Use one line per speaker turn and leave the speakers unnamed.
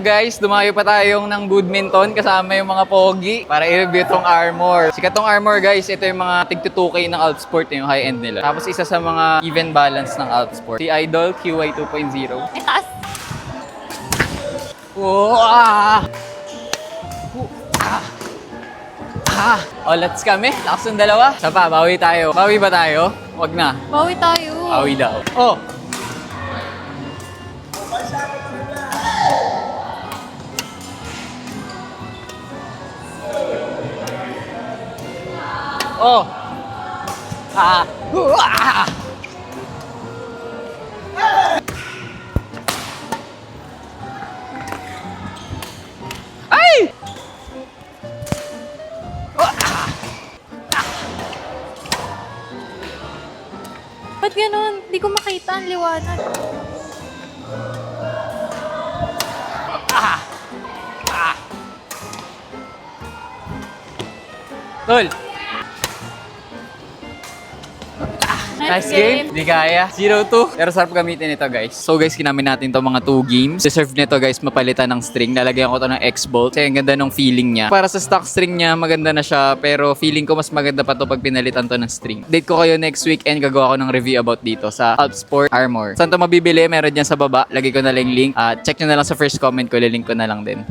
Guys, dumayo pa tayong ng Badminton kasama yung mga pogi para i-review tong armor. Sikat tong armor guys, ito yung mga tig-2K ng Altsport, yung high-end nila. Tapos isa sa mga even balance ng Altsport. Si Idol QY 2.0.
Itaas.
Oh, ah! Olats kami. Lakas ng dalawa. Isa pa, bawi tayo. Bawi ba tayo? Wag na.
Bawi tayo.
Bawi daw. Oh! Oh! Ah! Ah! Ay!
Ba't ganun? Hindi ko makita ang liwanag.
Tol! Nice game. Di kaya. 0-2. Pero sarap gamitin ito guys. So guys, kinamin natin to mga 2 games. Deserve nito guys mapalitan ng string. Lalagyan ko to ng X-bolt. Kasi ang ganda ng feeling niya. Para sa stock string niya, maganda na siya. Pero feeling ko mas maganda pa to pag pinalitan to ng string. Date ko kayo next weekend. Gagawa ko ng review about dito sa Altsport Armor. Saan to mabibili? Meron dyan sa baba. Lagay ko na lang link. Check nyo na lang sa first comment ko. Lilink ko na lang din.